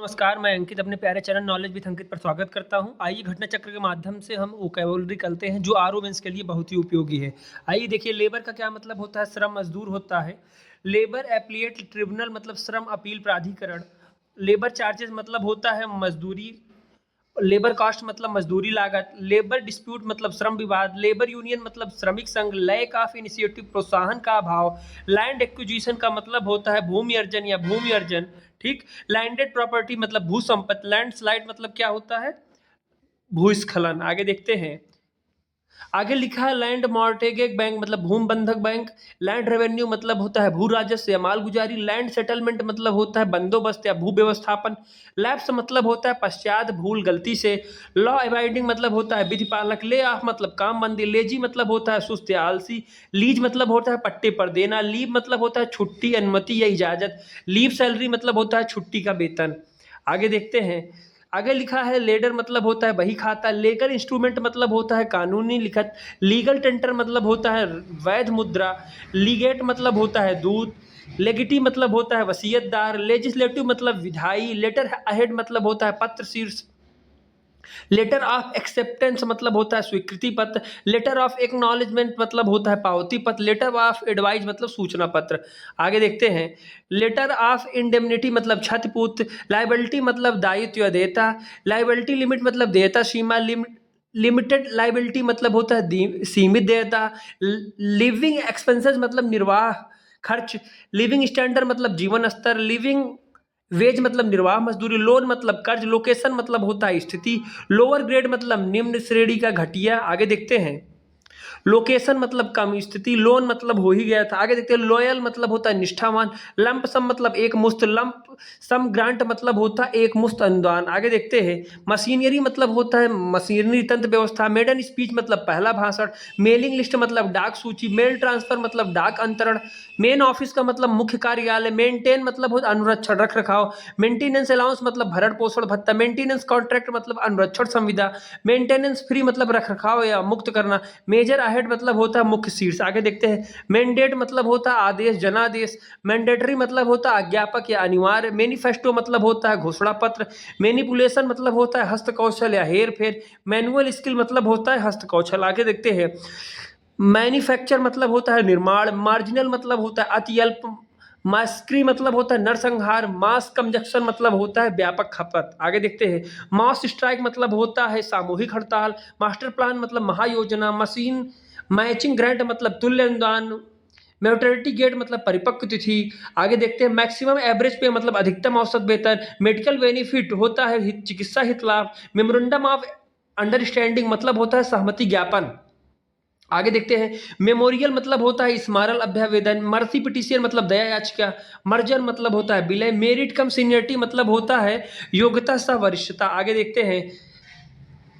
नमस्कार, मैं अंकित अपने प्यारे चैनल नॉलेज विद अंकित पर स्वागत करता हूँ। आइए घटना चक्र के माध्यम से हम वोकैब्युलरी करते हैं जो आरओ मेंस के लिए बहुत ही उपयोगी है। आइए देखिए लेबर का क्या मतलब होता है, श्रम मजदूर होता है। लेबर एप्लीट ट्रिब्यूनल मतलब श्रम अपील प्राधिकरण। लेबर चार्जेस मतलब होता है मजदूरी। लेबर कॉस्ट मतलब मजदूरी लागत। लेबर डिस्प्यूट मतलब श्रम विवाद। लेबर यूनियन मतलब श्रमिक संघ। लैक ऑफ इनिशिएटिव प्रोत्साहन का अभाव। लैंड एक्विजिशन का मतलब होता है भूमि अर्जन या भूमि अर्जन। ठीक। लैंडेड प्रॉपर्टी मतलब भू संपत्ति। लैंडस्लाइड मतलब क्या होता है, भूस्खलन। आगे देखते हैं। आगे लिखा है लैंड मॉर्टगेज बैंक मतलब भूमि बंधक बैंक। लैंड रेवेन्यू मतलब होता है भू राजस्व या मालगुजारी। लैंड सेटलमेंट मतलब होता है बंदोबस्त या भू व्यवस्थापन। लैप्स मतलब होता है पश्चात, भूल, गलती से। लॉ अबाइडिंग मतलब होता है विधि पालक। ले ऑफ मतलब काम बंदी। लेजी मतलब होता है सुस्त या आलसी। लीज मतलब होता है पट्टे पर देना। लीव मतलब होता है छुट्टी, अनुमति या इजाजत। लीव सैलरी मतलब होता है छुट्टी का वेतन। आगे देखते हैं। आगे लिखा है लेडर मतलब होता है बही खाता। लीगल इंस्ट्रूमेंट मतलब होता है कानूनी लिखत। लीगल टेंडर मतलब होता है वैध मुद्रा। लीगेट मतलब होता है दूत। लेगिटी मतलब होता है वसीयतदार। लेजिस्लेटिव मतलब विधायी। लेटर अहेड मतलब होता है पत्र शीर्ष। लेटर ऑफ एक्सेप्टेंस मतलब होता है स्वीकृति पत्र। लेटर ऑफ एक्नॉलेजमेंट मतलब होता है पावती पत्र। लेटर ऑफ एडवाइस मतलब सूचना पत्र। आगे देखते हैं। लेटर ऑफ इंडेमनिटी मतलब क्षतिपूर्ति। लाइबिलिटी मतलब दायित्व या देयता। लाइबिलिटी लिमिट मतलब देयता सीमा। लिमिटेड लाइबिलिटी मतलब होता है सीमित देयता। लिविंग एक्सपेंसेस मतलब निर्वाह खर्च। लिविंग स्टैंडर्ड मतलब जीवन स्तर। लिविंग वेज मतलब निर्वाह मजदूरी। लोन मतलब कर्ज। लोकेशन मतलब होता है स्थिति। लोअर ग्रेड मतलब निम्न श्रेणी का घटिया। आगे देखते हैं। लोकेशन मतलब कम स्थिति। लोन मतलब हो ही गया था। आगे देखते हैं। लॉयल मतलब होता है निष्ठावान। लंप सम मतलब एक मुश्त। लंप सम ग्रांट मतलब होता है एक मुश्त अनुदान। आगे देखते हैं। मशीनरी मतलब होता है मशीनरी तंत्र व्यवस्था। मेडन स्पीच मतलब पहला भाषण। मेलिंग लिस्ट मतलब डाक सूची। मेल ट्रांसफर मतलब डाक अंतरण। मेन ऑफिस का मतलब मुख्य कार्यालय। मेंटेन मतलब होता अनुरक्षण रख रखाव। मेंटेनेंस अलाउंस मतलब भरण पोषण भत्ता। मेंटेनेंस कॉन्ट्रैक्ट मतलब अनुरक्षण संविदा। मेंटेनेंस फ्री मतलब रख रखाव या मुक्त करना। मेजर अहेड मतलब होता है मुख्य शीर्ष। आगे देखते हैं। मैंडेट मतलब होता है आदेश, जनादेश। मैंडेटरी मतलब होता है अज्ञापक या अनिवार्य। मैनिफेस्टो मतलब होता है घोषणा पत्र। मैनिपुलेशन मतलब होता है हस्त कौशल या हेर फेर। मैनुअल स्किल मतलब होता है हस्त कौशल। आगे देखते हैं। मैन्युफैक्चर मतलब होता है निर्माण। मार्जिनल मतलब होता है अति अल्प। मास्क्री मतलब होता है नरसंहार। मास कंजक्शन मतलब होता है व्यापक खपत। आगे देखते हैं। मास स्ट्राइक मतलब होता है सामूहिक हड़ताल। मास्टर प्लान मतलब महायोजना। मशीन मैचिंग ग्रांट मतलब तुल्य अनुदान। मैटरनिटी गेट मतलब परिपक्व तिथि। आगे देखते हैं। मैक्सिमम एवरेज पे मतलब अधिकतम औसत वेतन। मेडिकल बेनिफिट होता है चिकित्सा हित लाभ। मेमोरेंडम ऑफ अंडरस्टैंडिंग मतलब होता है सहमति ज्ञापन। आगे देखते हैं। मेमोरियल मतलब होता है स्मारक अभ्यावेदन। मर्सी पिटिशन मतलब दया याचिका। मर्जर मतलब होता है विलय। मेरिट कम सीनियरिटी मतलब होता है योग्यता सह वरिष्ठता। आगे देखते हैं।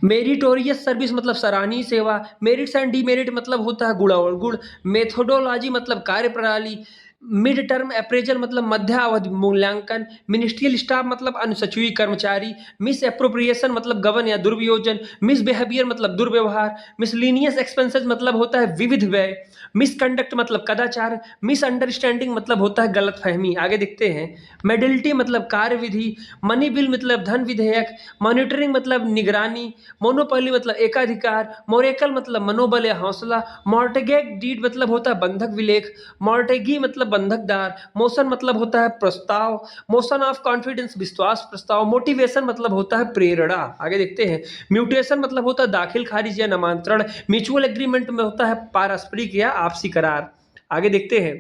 मेरिटोरियस सर्विस मतलब सराहनीय सेवा। मेरिट्स एंड डीमेरिट मतलब होता है गुण और गुण। मेथोडोलॉजी मतलब कार्य प्रणाली। मिड टर्म अप्रेजल मतलब मध्यावधि मूल्यांकन। मिनिस्ट्रियल स्टाफ मतलब अनुसचिव कर्मचारी। मिस एप्रोप्रिएशन मतलब गबन या दुर्वियोजन। मिस बिहेवियर मतलब दुर्व्यवहार। मिसलीनियस एक्सपेंसेस मतलब होता है विविध व्यय। मिसकंडक्ट मतलब कदाचार। मिसअंडरस्टैंडिंग मतलब होता है गलतफहमी। आगे देखते हैं। मेडलिटी मतलब कार्यविधि। मनी बिल मतलब धन विधेयक। मॉनिटरिंग मतलब निगरानी। मोनोपोली मतलब एकाधिकार। मोरेकल मतलब मनोबल या हौसला। मॉर्टगेज डीड मतलब होता है बंधक विलेख। मॉर्टेगी मतलब बंधकदार। मोशन मतलब होता है प्रस्ताव। मोशन ऑफ कॉन्फिडेंस विश्वास प्रस्ताव। मोटिवेशन मतलब होता है प्रेरणा। आगे देखते हैं। म्यूटेशन मतलब होता है दाखिल खारिज या नामांतरण। म्यूचुअल एग्रीमेंट में होता है पारस्परिक या आपसी करार। आगे देखते हैं।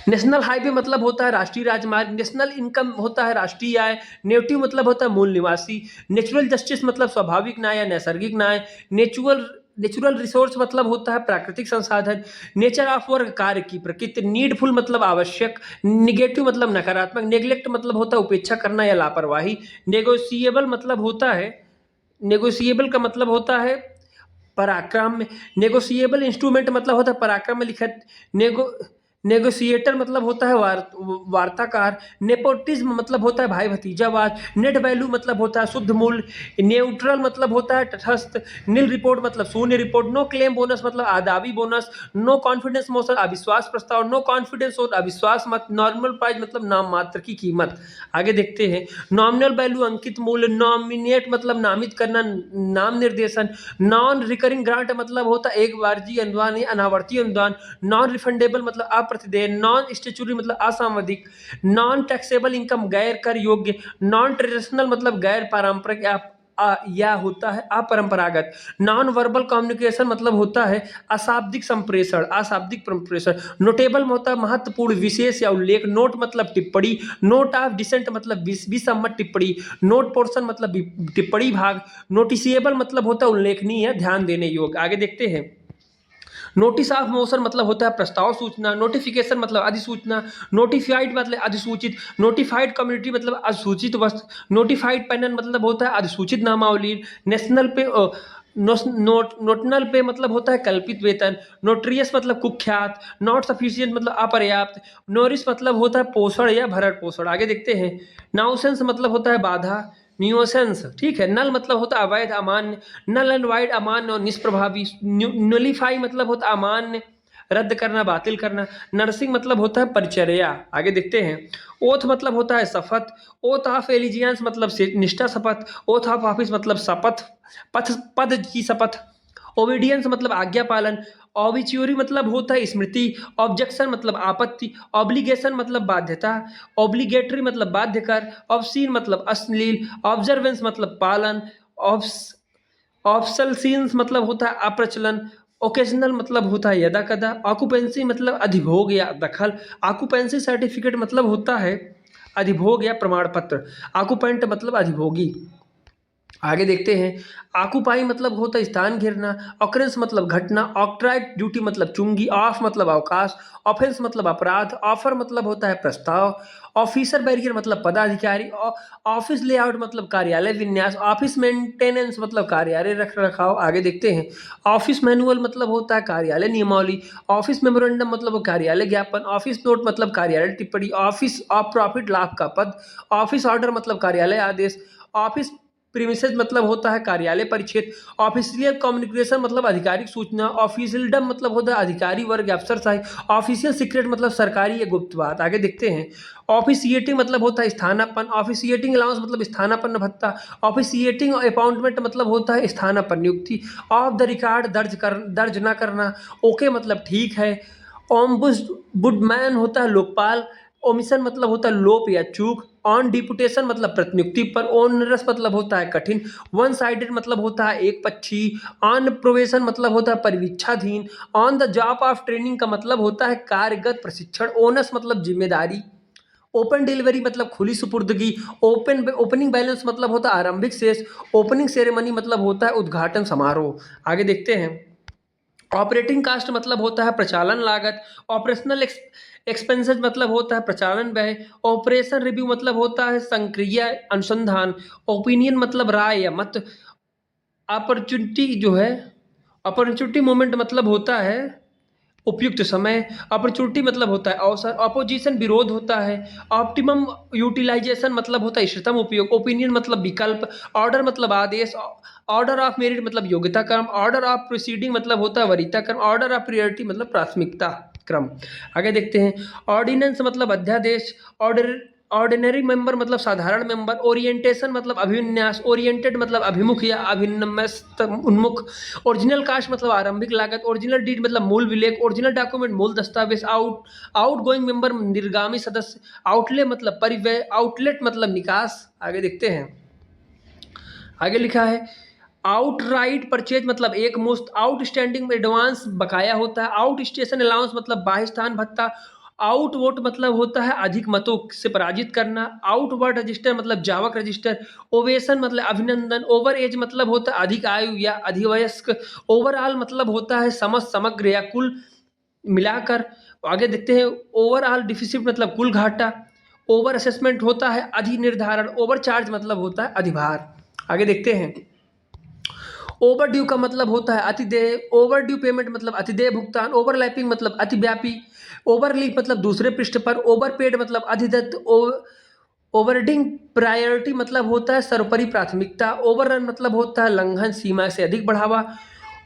नेशनल हाईवे मतलब होता है राष्ट्रीय राजमार्ग। नेशनल इनकम होता है राष्ट्रीय आय। नेटिव मतलब होता है मूल निवासी। नेचुरल जस्टिस मतलब स्वाभाविक न्याय या नैसर्गिक न्याय। नेचुरल रिसोर्स मतलब होता है प्राकृतिक संसाधन। नेचर ऑफ वर्क कार्य की प्रकृति। नीडफुल मतलब आवश्यक। निगेटिव मतलब नकारात्मक। नेग्लेक्ट मतलब होता है उपेक्षा करना या लापरवाही। नेगोशिएबल मतलब होता है नेगोशिएबल का मतलब होता है पराक्रम में। नेगोशिएबल इंस्ट्रूमेंट मतलब होता है पराक्रम में लिखित। नेगो नेगोशिएटर मतलब होता है वार्ताकार। नेपोटिज्म मतलब होता है भाई भतीजावाद। नेट वैल्यू मतलब होता है शुद्ध मूल्य। न्यूट्रल मतलब होता है तटस्थ। नील रिपोर्ट मतलब शून्य रिपोर्ट। नो क्लेम बोनस मतलब आदावी बोनस। नो कॉन्फिडेंस मोशन अविश्वास प्रस्ताव। नो कॉन्फिडेंस वोट अविश्वास मत। नॉर्मल प्राइस मतलब नाम मात्र की कीमत। आगे देखते हैं, नॉमिनल वैल्यू अंकित मूल्य। नॉमिनेट मतलब नामित करना, नाम निर्देशन। नॉन रिकरिंग ग्रांट मतलब होता है एक बारजी अनुदान या अनावर्ती अनुदान। नॉन रिफंडेबल मतलब अप्रतिदेय। नॉन स्टेचुरी मतलब असावधिक। नॉन टैक्सेबल इनकम गैर कर योग्य। नॉन ट्रेडिशनल मतलब गैर पारंपरिक या होता है अपरंपरागत। नॉन वर्बल कम्युनिकेशन मतलब होता है अशाब्दिक संप्रेषण, अशाब्दिक संप्रेषण। नोटेबल होता है महत्वपूर्ण, विशेष या उल्लेख। नोट मतलब टिप्पणी। नोट ऑफ डिसेंट मतलब विसम्मत टिप्पणी। नोट पोर्शन मतलब टिप्पणी भाग। नोटिसिएबल मतलब होता है उल्लेखनीय, ध्यान देने योग्य। आगे देखते हैं, नोटिस ऑफ मोशन मतलब होता है प्रस्ताव सूचना। नोटिफिकेशन मतलब अधिसूचना। नोटिफाइड मतलब अधिसूचित। नोटिफाइड कम्युनिटी मतलब अधिसूचित वस्तु। नोटिफाइड पैनल मतलब होता है अधिसूचित नामावली। नेशनल पे नोटनल पे मतलब होता है कल्पित वेतन। नोट्रियस मतलब कुख्यात। नॉट सफिशिएंट मतलब अपर्याप्त। नोरिस मतलब होता है पोषण या भरण पोषण। आगे देखते हैं, नाउसेंस मतलब होता है बाधा, न्यूसेंस। ठीक है, नल मतलब होता है अवैध अमान्य। नल एंड वाइड अमान्य और निष्प्रभावी। नलिफाई मतलब होता है अमान्य, रद्द करना, बातिल करना। नर्सिंग मतलब होता है परिचर्या। आगे देखते हैं, ओथ मतलब होता है शपथ। ओथ ऑफ एलिजियंस मतलब निष्ठा शपथ। ओथ ऑफ ऑफिस मतलब शपथ, पद की शपथ। ओबीडियंस मतलब आज्ञा पालन। ऑबिच्यूरी मतलब होता है स्मृति। ऑब्जेक्शन मतलब आपत्ति। ऑब्लिगेशन मतलब बाध्यता। ऑब्लिगेटरी मतलब बाध्य कर। ऑब्सीन मतलब अश्लील। ऑब्जर्वेंस मतलब पालन। ऑप्शनल सीन्स मतलब होता है अप्रचलन। ओकेजनल मतलब होता है यदा कदा। ऑक्यूपेंसी मतलब अधिभोग या दखल। ऑक्यूपेंसी सर्टिफिकेट मतलब होता है अधिभोग या प्रमाण पत्र। ऑक्यूपेंट मतलब अधिभोगी। आगे देखते हैं, ऑक्यूपाई मतलब होता है स्थान घेरना। ऑकरेंस मतलब घटना। ऑक्ट्राइट ड्यूटी मतलब चुंगी। ऑफ मतलब अवकाश। ऑफेंस मतलब अपराध। ऑफर मतलब होता है प्रस्ताव। ऑफिसर बैरियर मतलब पदाधिकारी। ऑफिस लेआउट मतलब कार्यालय विन्यास। ऑफिस मेंटेनेंस मतलब कार्यालय रख रखाव। आगे देखते हैं, ऑफिस मैनुअल मतलब होता है कार्यालय नियमावली। ऑफिस मेमोरेंडम मतलब कार्यालय ज्ञापन। ऑफिस नोट मतलब कार्यालय टिप्पणी। ऑफिस ऑफ प्रॉफिट लाभ का पद। ऑफिस ऑर्डर मतलब कार्यालय आदेश। ऑफिस प्रीमिसेस मतलब होता है कार्यालय परिक्षेत्र। ऑफिशियल कम्युनिकेशन मतलब आधिकारिक सूचना। ऑफिशियलडम मतलब होता है अधिकारी वर्ग अफसरशाही। ऑफिशियल सीक्रेट मतलब सरकारी या गुप्त बात। आगे देखते हैं, ऑफिशिएटिंग मतलब होता है स्थानापन्न। ऑफिशिएटिंग अलाउंस मतलब स्थानापन्न भत्ता। ऑफिशिएटिंग अपॉइंटमेंट मतलब होता है स्थानापन्न नियुक्ति। ऑफ द रिकॉर्ड दर्ज न करना। ओके मतलब ठीक है। ओम्बुड्समैन होता है लोकपाल। ओमिशन मतलब होता है लोप या चूक। ऑन डिपुटेशन मतलब प्रतिनियुक्ति पर। ओनरस मतलब होता है कठिन। वन साइडेड मतलब होता है एक पक्षी। ऑन प्रोबेशन मतलब होता है परिवीक्षाधीन। On the job of training का मतलब होता है कार्यगत प्रशिक्षण। ओनस मतलब जिम्मेदारी। ओपन डिलीवरी मतलब खुली सुपुर्दगी। ओपनिंग बैलेंस मतलब होता है आरंभिक शेष। ओपनिंग सेरेमनी मतलब होता है उद्घाटन समारोह। आगे देखते हैं, ऑपरेटिंग कास्ट मतलब होता है प्रचालन लागत। ऑपरेशनल एक्सपेंसेस मतलब होता है प्रचालन व्यय। ऑपरेशन रिव्यू मतलब होता है संक्रिय अनुसंधान। ओपिनियन मतलब राय या मत। अपॉर्चुनिटी जो है, अपॉर्चुनिटी मोमेंट मतलब होता है उपयुक्त समय। अपॉर्चुनिटी मतलब होता है अवसर। अपोजिशन विरोध होता है। ऑप्टिमम यूटिलाइजेशन मतलब होता है इष्टतम उपयोग। ओपिनियन मतलब विकल्प। ऑर्डर मतलब आदेश। ऑर्डर ऑफ मेरिट मतलब योग्यता क्रम। ऑर्डर ऑफ प्रोसीडिंग मतलब होता है वरीयता क्रम। ऑर्डर ऑफ प्रियोरिटी मतलब प्राथमिकता क्रम। आगे देखते हैं, ऑर्डिनेंस मतलब अध्यादेश। ऑर्डर ऑर्डिनरी मेंबर मतलब साधारण मेंबर। ओरिएंटेशन मतलब अभिविन्यास। ओरिएंटेड मतलब अभिमुख या अभिनम्यस्त उन्मुख। ओरिजिनल कास्ट मतलब आरंभिक लागत। ओरिजिनल डीड मतलब मूल विलेख। ओरिजिनल डॉक्यूमेंट मूल दस्तावेज। आउटगोइंग मेंबर निर्गामी सदस्य। आउटले मतलब परिव्यय। आउटलेट मतलब निकास। आगे देखते हैं, आगे लिखा है, आउटराइट परचेज मतलब एक मुश्त। आउटस्टैंडिंग एडवांस बकाया होता है। आउट स्टेशन अलाउंस मतलब बाह्य स्थान भत्ता। आउट वोट मतलब होता है अधिक मतों से पराजित करना। आउटवर्ड रजिस्टर मतलब जावक रजिस्टर। ओवेशन मतलब अभिनंदन। ओवर एज मतलब होता है अधिक आयु या अधिवयस्क। ओवरऑल मतलब होता है समग्र या कुल मिलाकर। आगे देखते हैं, ओवरऑल डिफिसिट मतलब कुल घाटा। ओवर असेसमेंट होता है अधिनिर्धारण। ओवर चार्ज मतलब होता है अधिभार। आगे देखते हैं, ओवरड्यू का मतलब होता है अतिदेय, ओवरड्यू पेमेंट मतलब अतिदेय भुगतान, ओवरलैपिंग मतलब अतिव्यापी, ओवरलीप मतलब दूसरे पृष्ठ पर, ओवरपेड मतलब अधिदत्त, ओवरडिंग प्रायोरिटी मतलब होता है सर्वोपरि प्राथमिकता, ओवररन मतलब होता है लंघन सीमा से अधिक बढ़ावा,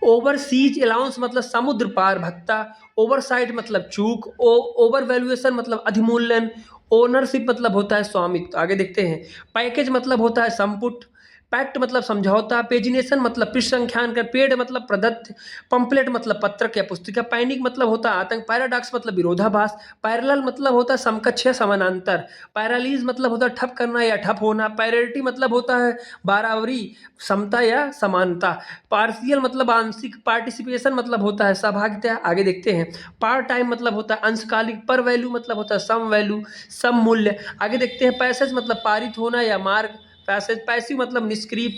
ओवरसीज अलाउंस मतलब समुद्र पार भत्ता, ओवरसाइट मतलब चूक, ओवर वैल्यूएशन मतलब अधिमूल्यन, ओनरशिप मतलब होता है स्वामित्व। आगे देखते हैं। पैकेज मतलब होता है संपुट, पैक्ट मतलब समझौता, पेजिनेशन मतलब पृष्ठ संख्यान, पेड मतलब प्रदत्त, पंपलेट मतलब पत्रक या पुस्तिका, पैनिक मतलब होता है आतंक, पैराडॉक्स मतलब विरोधाभास, पैरेलल मतलब होता है समकक्ष या समानांतर, पैरालीज मतलब होता है ठप करना या ठप होना, पैरिटी मतलब होता है बराबरी, समता या समानता, पार्शियल मतलब आंशिक, पार्टिसिपेशन मतलब होता है सहभागिता। आगे देखते हैं। पार्ट टाइम मतलब होता है अंशकालिक, पर वैल्यू मतलब होता है सम वैल्यू, सम मूल्य। आगे देखते हैं। पैसेज मतलब पारित होना या मार्ग, पैसेज पैसिव मतलब निष्क्रिय,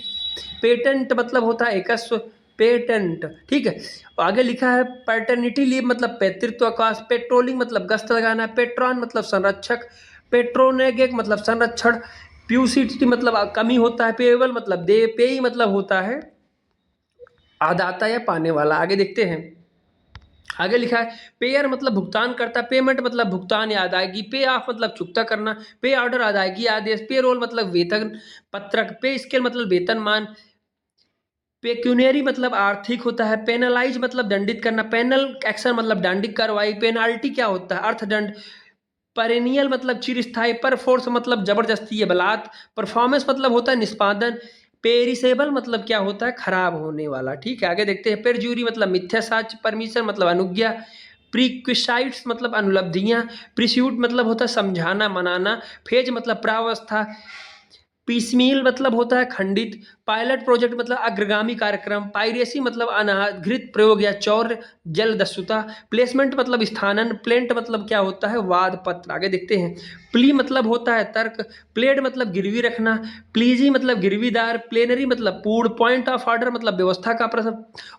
पेटेंट मतलब होता है एकस्व, पेटेंट। ठीक है। आगे लिखा है पैटर्निटी लीव मतलब पैतृत्व अवकाश, पेट्रोलिंग मतलब गश्त लगाना, पेट्रॉन मतलब संरक्षक, पेट्रोनेगेक मतलब संरक्षण, प्यूसिटी मतलब कमी होता है, पेएबल मतलब दे, पेई मतलब होता है आदाता या पाने वाला। आगे देखते हैं। आगे लिखा है पेयर मतलब भुगतान करता, पेमेंट मतलब भुगतान या अदायगी, पे ऑफ मतलब चुकता करना, पे ऑर्डर अदायगी आदेश, पे रोल मतलब वेतन पत्रक, पे स्केल मतलब वेतनमान, पेक्यूनियरी मतलब आर्थिक होता है, पेनलाइज मतलब दंडित करना, पेनल एक्शन मतलब दंडित कार्रवाई, पेनाल्टी क्या होता है अर्थदंड, पेरेनियल मतलब चिरस्थायी, पर फोर्स मतलब जबरदस्ती या बलात्, परफॉर्मेंस मतलब होता है निष्पादन, पेरिसेबल मतलब क्या होता है खराब होने वाला। ठीक है। आगे देखते हैं। पेरज्यूरी मतलब मिथ्या साक्ष्य, परमिशन मतलब अनुज्ञा, प्रीक्विसाइट्स मतलब अनुलब्धियां, प्रिस्यूट मतलब होता है समझाना मनाना, फेज मतलब प्रावस्था, पीसमील मतलब होता है खंडित, पायलट प्रोजेक्ट मतलब अग्रगामी कार्यक्रम, पायरेसी मतलब अनाधिकृत प्रयोग या चौर्य, जलदस्युता, प्लेसमेंट मतलब स्थानन, प्लेंट मतलब क्या होता है वाद पत्र। आगे देखते हैं। प्ली मतलब होता है तर्क, प्लेड मतलब गिरवी रखना, प्लीजी मतलब गिरवीदार, प्लेनरी मतलब पूर्ण, पॉइंट ऑफ ऑर्डर मतलब व्यवस्था का प्रश्न,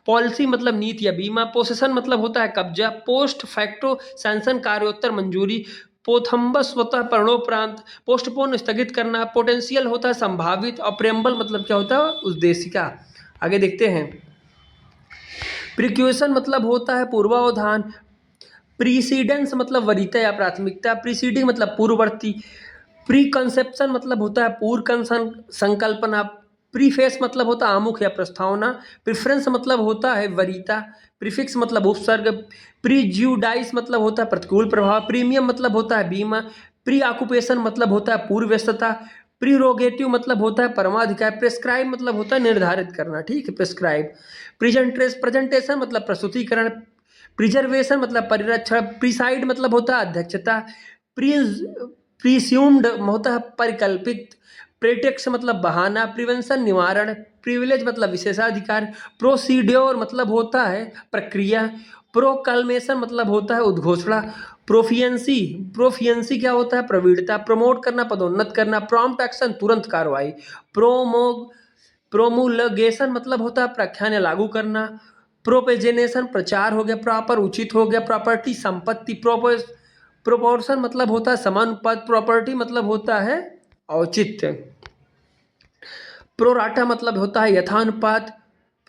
पॉलिसी मतलब नीति या बीमा, पोसेशन मतलब होता है कब्जा, पोस्ट फैक्टो सैंक्शन कार्योत्तर मंजूरी, पोथम्बस स्वतः परणोपरांत, पोस्टपोन स्थगित करना, पोटेंशियल होता है संभावित, और प्रेम्बल मतलब क्या होता है उद्देशिका। आगे देखते हैं। प्रिक्यूशन मतलब होता है पूर्वावधान, प्रीसीडेंस मतलब वरीयता या प्राथमिकता, प्रीसीडिंग मतलब पूर्ववर्ती, प्री कंसेप्शन मतलब होता है पूर्व संकल्पना, प्रीफेस मतलब होता है आमुख या प्रस्तावना, प्रेफरेंस मतलब होता है वरीयता, प्रीफिक्स मतलब उपसर्ग, प्रीज्यूडाइस मतलब होता है प्रतिकूल प्रभाव, प्रीमियम मतलब होता है बीमा, प्री ऑक्यूपेशन मतलब होता है पूर्व व्यस्तता, प्रीरोगेटिव मतलब होता है परमाधिकार, प्रेस्क्राइब मतलब होता है निर्धारित करना। ठीक है। प्रेस्क्राइब, प्रेजेंटेशन मतलब प्रस्तुतिकरण, प्रिजर्वेशन मतलब परिरक्षण, प्रिसाइड मतलब होता है अध्यक्षता, प्री प्रीस्यूम्ड होता है परिकल्पित, प्रेटेक्स मतलब बहाना, प्रिवेंशन निवारण, प्रिविलेज मतलब विशेषाधिकार, प्रोसीड्योर मतलब होता है प्रक्रिया, प्रोकलमेशन मतलब होता है उद्घोषणा, प्रोफियंसी प्रोफियंसी क्या होता है प्रवीणता, प्रमोट करना पदोन्नत करना, प्रॉम्प्ट एक्शन तुरंत कार्रवाई, प्रोमो प्रोमुलगेशन मतलब होता है प्रख्यान या लागू करना, प्रोपेजेनेशन प्रचार हो गया, प्रॉपर उचित हो गया, प्रॉपर्टी संपत्ति, प्रोपोर्शन मतलब होता है समानुपात, प्रॉपर्टी मतलब होता है औचित्य, प्रोराटा मतलब होता है यथानुपात,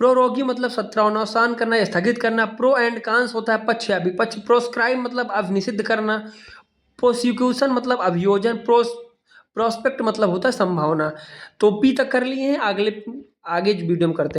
प्रोरोगी मतलब सत्रावसान करना या स्थगित करना, प्रो एंड कांस होता है पक्ष या विपक्ष, प्रोस्क्राइब मतलब अब निषिद्ध करना, प्रोसिक्यूशन मतलब अभियोजन, प्रोस्पेक्ट मतलब होता है संभावना। तो पी तक कर लिए हैं। अगले आगे वीडियो में करते हैं।